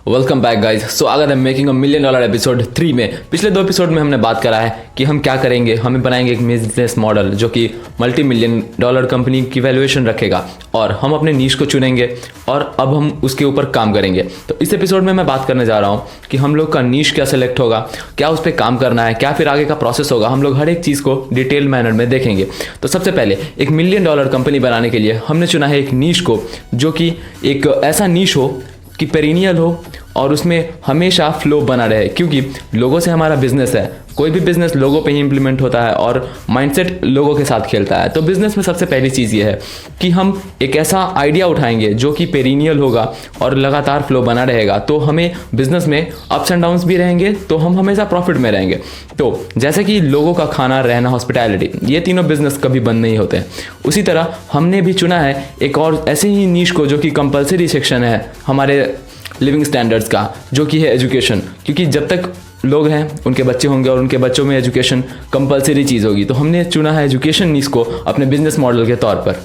Welcome back guys. सो अगर हम making a $1 million episode 3 में पिछले 2 एपिसोड में हमने बात करा है कि हम क्या करेंगे। हमें बनाएंगे एक बिजनेस मॉडल जो कि $multi-million कंपनी की वैल्यूएशन रखेगा और हम अपने नीश को चुनेंगे और अब हम उसके ऊपर काम करेंगे। तो इस एपिसोड में मैं बात करने जा रहा हूँ कि हम लोग का नीश क्या सेलेक्ट होगा, क्या उस पर काम करना है, क्या फिर आगे का प्रोसेस होगा। हम लोग हर एक चीज़ को डिटेल मैनर में देखेंगे। तो सबसे पहले एक $1 मिलियन कंपनी बनाने के लिए हमने चुना है एक नीश को, जो कि एक ऐसा नीश हो कि पेरिनियल हो और उसमें हमेशा फ्लो बना रहे, क्योंकि लोगों से हमारा बिजनेस है। कोई भी बिजनेस लोगों पे ही इंप्लीमेंट होता है और माइंडसेट लोगों के साथ खेलता है। तो बिजनेस में सबसे पहली चीज़ ये है कि हम एक ऐसा आइडिया उठाएंगे जो कि पेरिनियल होगा और लगातार फ्लो बना रहेगा। तो हमें बिजनेस में अप्स एंड डाउन्स भी रहेंगे, तो हम हमेशा प्रॉफिट में रहेंगे। तो जैसे कि लोगों का खाना, रहना, हॉस्पिटैलिटी, ये तीनों बिजनेस कभी बंद नहीं होते हैं। उसी तरह हमने भी चुना है एक और ऐसे ही नीश को जो कि कंपलसरी सेक्शन है हमारे लिविंग स्टैंडर्ड्स का, जो कि है एजुकेशन। क्योंकि जब तक लोग हैं उनके बच्चे होंगे और उनके बच्चों में एजुकेशन कंपलसरी चीज़ होगी। तो हमने चुना है एजुकेशन नीश को अपने बिजनेस मॉडल के तौर पर।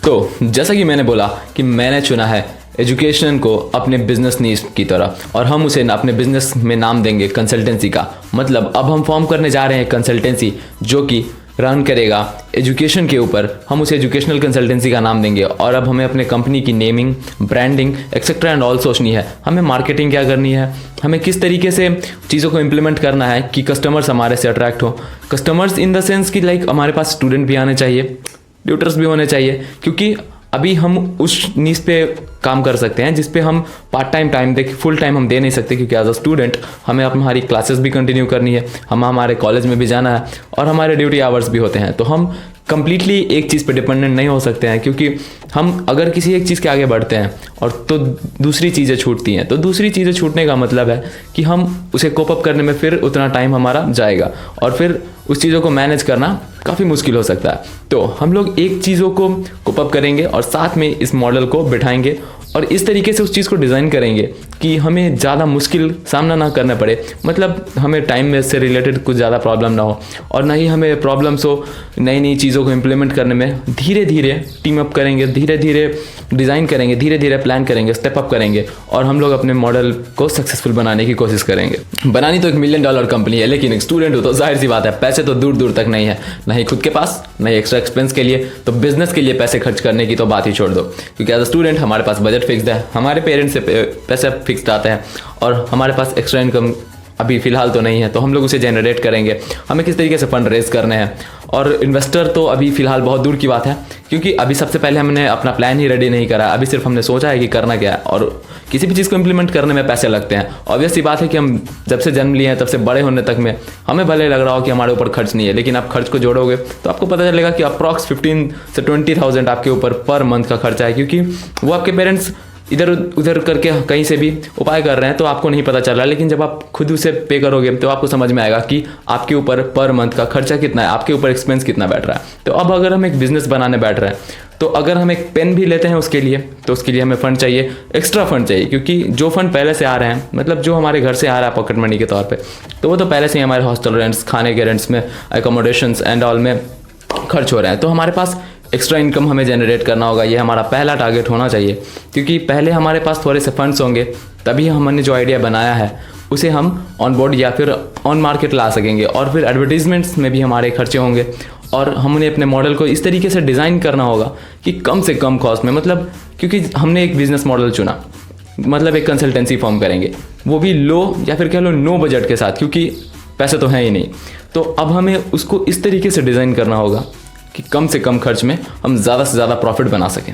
तो जैसा कि मैंने बोला कि मैंने चुना है एजुकेशन को अपने बिजनेस नीश की तरह, और हम उसे अपने बिजनेस में नाम देंगे कंसल्टेंसी का। मतलब अब हम फॉर्म करने जा रहे हैं कंसल्टेंसी जो कि रन करेगा एजुकेशन के ऊपर। हम उसे एजुकेशनल कंसल्टेंसी का नाम देंगे। और अब हमें अपने कंपनी की naming, branding etcetera and all सोचनी है। हमें मार्केटिंग क्या करनी है, हमें किस तरीके से चीज़ों को इम्प्लीमेंट करना है कि कस्टमर्स हमारे से अट्रैक्ट हो। कस्टमर्स इन द सेंस कि लाइक हमारे पास स्टूडेंट भी आने चाहिए, ट्यूटर्स भी होने चाहिए, क्योंकि अभी हम उस नीश पे काम कर सकते हैं जिस पे हम पार्ट टाइम देख फुल टाइम हम दे नहीं सकते, क्योंकि एज अ स्टूडेंट हमें हमारी क्लासेस भी कंटिन्यू करनी है, हमारे कॉलेज में भी जाना है और हमारे ड्यूटी आवर्स भी होते हैं। तो हम कंप्लीटली एक चीज़ पे डिपेंडेंट नहीं हो सकते हैं, क्योंकि हम अगर किसी एक चीज़ के आगे बढ़ते हैं और तो दूसरी चीज़ें छूटती हैं। तो दूसरी चीज़ें छूटने का मतलब है कि हम उसे कोप अप करने में फिर उतना टाइम हमारा जाएगा और फिर उस चीज़ों को मैनेज करना काफ़ी मुश्किल हो सकता है। तो हम लोग एक चीज़ों को कोप अप करेंगे और साथ में इस मॉडल को बिठाएंगे और इस तरीके से उस चीज़ को डिज़ाइन करेंगे कि हमें ज़्यादा मुश्किल सामना ना करना पड़े। मतलब हमें टाइम में से रिलेटेड कुछ ज़्यादा प्रॉब्लम ना हो और ना ही हमें प्रॉब्लम्स हो नई नई चीज़ों को इम्प्लीमेंट करने में। धीरे धीरे टीम अप करेंगे, धीरे धीरे डिज़ाइन करेंगे, धीरे धीरे प्लान करेंगे, स्टेप अप करेंगे और हम लोग अपने मॉडल को सक्सेसफुल बनाने की कोशिश करेंगे। बनानी तो $1 मिलियन कंपनी है, लेकिन एक स्टूडेंट हो तो जाहिर सी बात है पैसे तो दूर दूर तक नहीं है, ना ही खुद के पास, ना ही एक्स्ट्रा एक्सपेंस के लिए। तो बिजनेस के लिए पैसे खर्च करने की तो बात ही छोड़ दो, क्योंकि एज अ स्टूडेंट हमारे पास बजट फिक्स्ड है, हमारे पेरेंट्स से पैसे फिक्स्ड आते हैं और हमारे पास एक्स्ट्रा इनकम अभी फ़िलहाल तो नहीं है। तो हम लोग उसे जनरेट करेंगे। हमें किस तरीके से फंड रेज करने हैं और इन्वेस्टर तो अभी फ़िलहाल बहुत दूर की बात है, क्योंकि अभी सबसे पहले हमने अपना प्लान ही रेडी नहीं करा। अभी सिर्फ हमने सोचा है कि करना क्या है, और किसी भी चीज़ को इम्प्लीमेंट करने में पैसे लगते हैं। ऑब्वियस सी बात है कि हम जब से जन्म लिए हैं तब से बड़े होने तक में हमें भले लग रहा हो कि हमारे ऊपर खर्च नहीं है, लेकिन आप खर्च को जोड़ोगे तो आपको पता चलेगा कि अप्रॉक्स 15 से 20,000 आपके ऊपर पर मंथ का खर्चा है, क्योंकि वो आपके पेरेंट्स इधर उधर करके कहीं से भी उपाय कर रहे हैं तो आपको नहीं पता चल रहा है। लेकिन जब आप खुद उसे पे करोगे तो आपको समझ में आएगा कि आपके ऊपर पर मंथ का खर्चा कितना है, आपके ऊपर एक्सपेंस कितना बैठ रहा है। तो अब अगर हम एक बिजनेस बनाने बैठ रहे हैं तो अगर हम एक पेन भी लेते हैं उसके लिए, तो उसके लिए हमें फ़ंड चाहिए, एक्स्ट्रा फंड चाहिए, क्योंकि जो फंड पहले से आ रहे हैं, मतलब जो हमारे घर से आ रहा है पॉकेट मनी के तौर पे, तो वो तो पहले से ही हमारे हॉस्टल रेंट्स, खाने के रेंट्स में, एकोमोडेशंस एंड ऑल में खर्च हो रहे हैं। तो हमारे पास एक्स्ट्रा इनकम हमें जनरेट करना होगा। ये हमारा पहला टारगेट होना चाहिए, क्योंकि पहले हमारे पास थोड़े से फंड्स होंगे तभी हमने जो आइडिया बनाया है उसे हम ऑन बोर्ड या फिर ऑन मार्केट ला सकेंगे। और फिर एडवर्टीजमेंट्स में भी हमारे खर्चे होंगे और हमने अपने मॉडल को इस तरीके से डिज़ाइन करना होगा कि कम से कम कॉस्ट में, मतलब क्योंकि हमने एक बिजनेस मॉडल चुना, मतलब एक कंसल्टेंसी फॉर्म करेंगे, वो भी लो या फिर कह लो नो बजट के साथ, क्योंकि पैसे तो हैं ही नहीं। तो अब हमें उसको इस तरीके से डिज़ाइन करना होगा कि कम से कम खर्च में हम ज़्यादा से ज़्यादा प्रॉफिट बना सकें।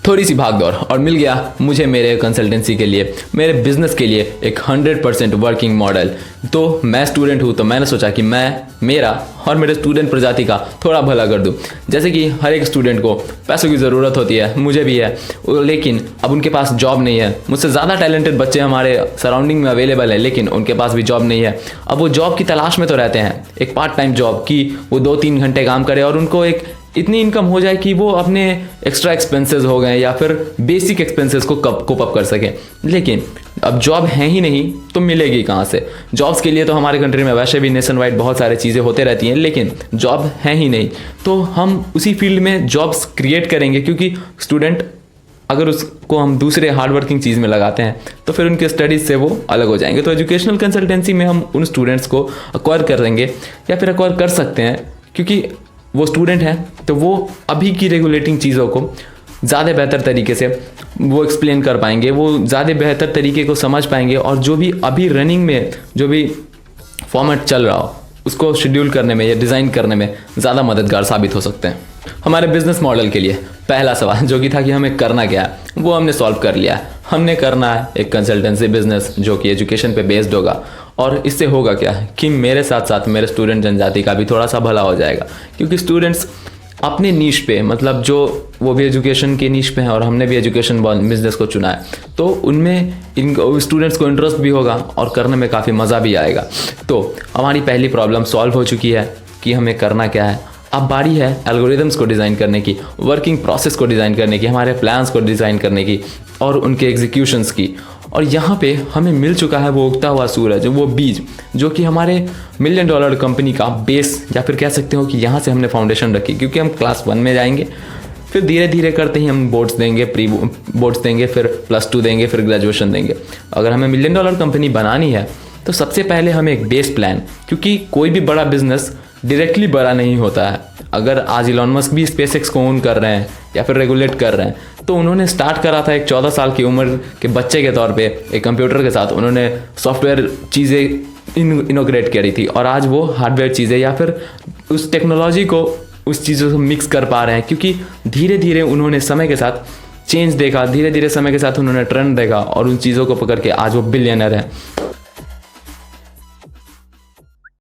थोड़ी सी भाग दौड़ और मिल गया मुझे मेरे कंसल्टेंसी के लिए, मेरे बिजनेस के लिए एक 100% वर्किंग मॉडल। तो मैं स्टूडेंट हूँ, तो मैंने सोचा कि मैं मेरा और मेरे स्टूडेंट प्रजाति का थोड़ा भला कर दूँ। जैसे कि हर एक स्टूडेंट को पैसों की ज़रूरत होती है, मुझे भी है, लेकिन अब उनके पास जॉब नहीं है। मुझसे ज़्यादा टैलेंटेड बच्चे हमारे सराउंडिंग में अवेलेबल है, लेकिन उनके पास भी जॉब नहीं है। अब वो जॉब की तलाश में तो रहते हैं, एक पार्ट टाइम जॉब की वो 2-3 घंटे काम करे और उनको एक इतनी इनकम हो जाए कि वो अपने एक्स्ट्रा एक्सपेंसेस हो गए या फिर बेसिक एक्सपेंसेस को कोप अप कर सकें। लेकिन अब जॉब है ही नहीं तो मिलेगी कहाँ से? जॉब्स के लिए तो हमारे कंट्री में वैसे भी नेशन वाइड बहुत सारी चीज़ें होते रहती हैं, लेकिन जॉब है ही नहीं। तो हम उसी फील्ड में जॉब्स क्रिएट करेंगे, क्योंकि स्टूडेंट अगर उसको हम दूसरे हार्ड वर्किंग चीज़ में लगाते हैं तो फिर उनके स्टडीज़ से वो अलग हो जाएंगे। तो एजुकेशनल कंसल्टेंसी में हम उन स्टूडेंट्स को अक्वायर कर देंगे या फिर अक्वायर कर सकते हैं, क्योंकि वो स्टूडेंट हैं तो वो अभी की रेगुलेटिंग चीज़ों को ज़्यादा बेहतर तरीके से वो एक्सप्लेन कर पाएंगे, वो ज़्यादा बेहतर तरीके को समझ पाएंगे, और जो भी अभी रनिंग में जो भी फॉर्मेट चल रहा हो उसको शेड्यूल करने में या डिज़ाइन करने में ज़्यादा मददगार साबित हो सकते हैं। हमारे बिजनेस मॉडल के लिए पहला सवाल जो कि था कि हमें करना क्या है, वो हमने सॉल्व कर लिया है। हमने करना है एक कंसल्टेंसी बिजनेस जो कि एजुकेशन पे बेस्ड होगा, और इससे होगा क्या कि मेरे साथ साथ मेरे स्टूडेंट जनजाति का भी थोड़ा सा भला हो जाएगा, क्योंकि स्टूडेंट्स अपने नीश पे, मतलब जो वो भी एजुकेशन के नीश पे हैं और हमने भी एजुकेशन बिजनेस को चुना है, तो उनमें इन स्टूडेंट्स को इंटरेस्ट भी होगा और करने में काफ़ी मज़ा भी आएगा। तो हमारी पहली प्रॉब्लम सॉल्व हो चुकी है कि हमें करना क्या है। अब बारी है एल्गोरिदम्स को डिज़ाइन करने की, वर्किंग प्रोसेस को डिज़ाइन करने की, हमारे प्लान्स को डिज़ाइन करने की और उनके एग्जीक्यूशंस की। और यहाँ पे हमें मिल चुका है वो उगता हुआ सूरज, वो बीज जो कि हमारे $1 मिलियन कंपनी का बेस, या फिर कह सकते हो कि यहाँ से हमने फाउंडेशन रखी, क्योंकि हम क्लास 1 में जाएंगे, फिर धीरे धीरे करते ही हम बोर्ड्स देंगे, प्री बोर्ड्स देंगे, फिर +2 देंगे, फिर ग्रेजुएशन देंगे। अगर हमें $1 मिलियन कंपनी बनानी है तो सबसे पहले हमें एक बेस प्लान, क्योंकि कोई भी बड़ा बिजनेस डायरेक्टली बड़ा नहीं होता है। अगर आज इलॉन मस्क भी स्पेसएक्स को ओन कर रहे हैं या फिर रेगुलेट कर रहे हैं, तो उन्होंने स्टार्ट करा था एक 14 साल की उम्र के बच्चे के तौर पे, एक कंप्यूटर के साथ उन्होंने सॉफ्टवेयर चीज़ें इनोग्रेट करी थी, और आज वो हार्डवेयर चीज़ें या फिर उस टेक्नोलॉजी को उस चीज़ों से मिक्स कर पा रहे हैं, क्योंकि धीरे धीरे उन्होंने समय के साथ चेंज देखा, धीरे धीरे समय के साथ उन्होंने ट्रेंड देखा और उन चीज़ों को पकड़ के आज वो बिलियनर हैं।